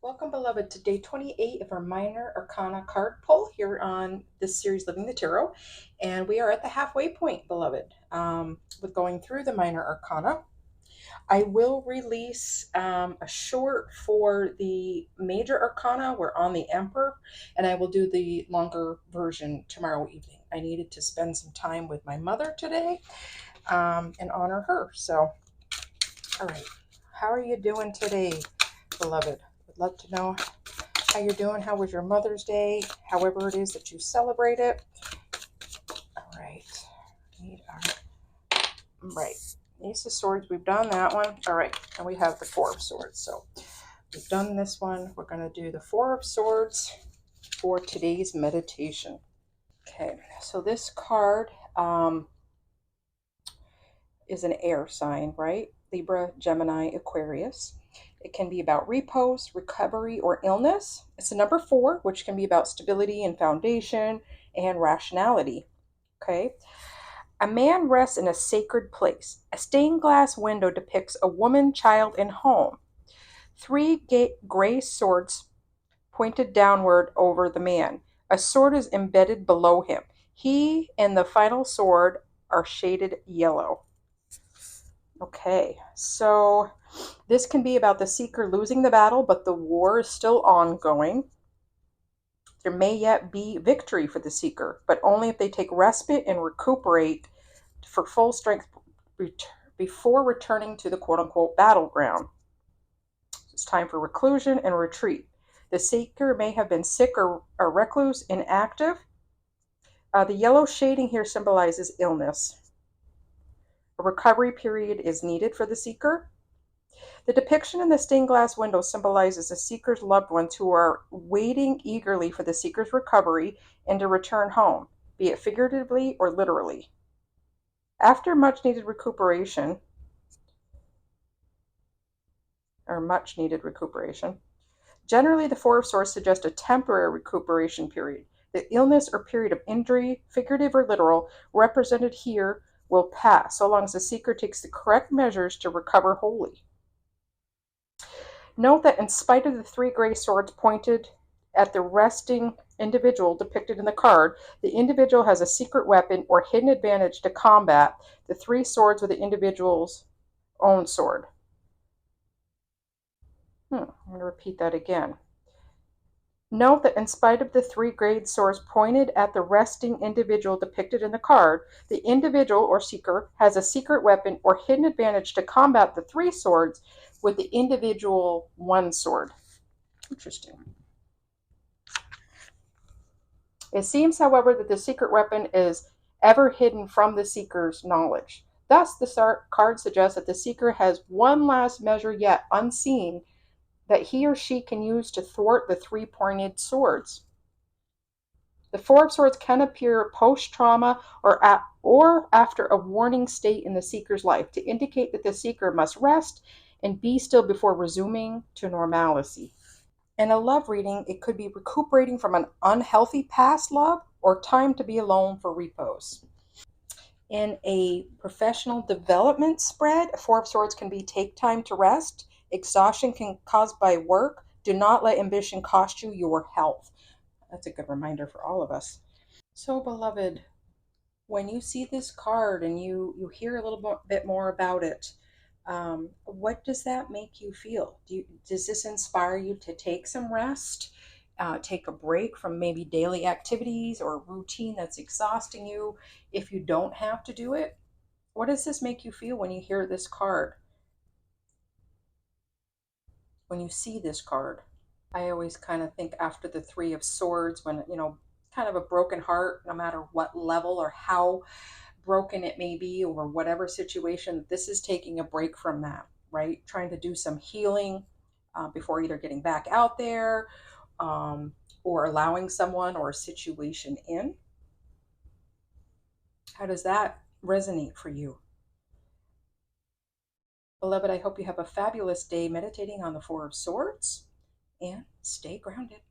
Welcome, beloved, to day 28 of our Minor Arcana card pull here on this series, Living the Tarot. And we are at the halfway point, beloved, with going through the Minor Arcana. I will release a short for the Major Arcana. We're on the Emperor, and I will do the longer version tomorrow evening. I needed to spend some time with my mother today and honor her. So, all right. How are you doing today, beloved? Would love to know how you're doing. How was your Mother's Day? However it is that you celebrate it. All right. Right. Ace of Swords, we've done that one. All right. And we have the Four of Swords. So we've done this one. We're going to do the Four of Swords for today's meditation. Okay. So this card is an air sign, right? Libra, Gemini, Aquarius. It can be about repose, recovery, or illness. It's a number 4, which can be about stability and foundation and rationality. Okay. A man rests in a sacred place. A stained glass window depicts a woman, child, and home. 3 gray swords pointed downward over the man. A sword is embedded below him. He and the final sword are shaded yellow. Okay, so this can be about the seeker losing the battle, but the war is still ongoing. There may yet be victory for the seeker, but only if they take respite and recuperate for full strength before returning to the quote-unquote battleground. It's time for reclusion and retreat. The seeker may have been sick or recluse, inactive. The yellow shading here symbolizes illness. A recovery period is needed for the seeker. The depiction in the stained glass window symbolizes the seeker's loved ones who are waiting eagerly for the seeker's recovery and to return home, be it figuratively or literally. After much needed recuperation, generally the Four of Swords suggests a temporary recuperation period. The illness or period of injury, figurative or literal, represented here will pass, so long as the seeker takes the correct measures to recover wholly. Note that in spite of the 3 gray swords pointed at the resting individual depicted in the card, the individual has a secret weapon or hidden advantage to combat the 3 swords with the individual's own sword. I'm going to repeat that again. Note that in spite of the 3 gray swords pointed at the resting individual depicted in the card, the individual or seeker has a secret weapon or hidden advantage to combat the 3 swords with the individual 1 sword. Interesting. It seems, however, that the secret weapon is ever hidden from the seeker's knowledge. Thus, the card suggests that the seeker has one last measure yet unseen that he or she can use to thwart the 3 pointed swords. The Four of Swords can appear post-trauma or after a warning state in the seeker's life to indicate that the seeker must rest and be still before resuming to normalcy. In a love reading, it could be recuperating from an unhealthy past love or time to be alone for repose. In a professional development spread, a Four of Swords can be take time to rest. Exhaustion can caused by work. Do not let ambition cost you your health. That's a good reminder for all of us. So, beloved, when you see this card and you hear a little bit more about it, what does that make you feel? Does this inspire you to take some rest, take a break from maybe daily activities or routine that's exhausting you if you don't have to do it? What does this make you feel when you hear this card? When you see this card? I always kind of think after the 3 of Swords, when, kind of a broken heart, no matter what level or how broken it may be or whatever situation, this is taking a break from that, right? Trying to do some healing before either getting back out there or allowing someone or a situation in. How does that resonate for you? Beloved, I hope you have a fabulous day meditating on the Four of Swords and stay grounded.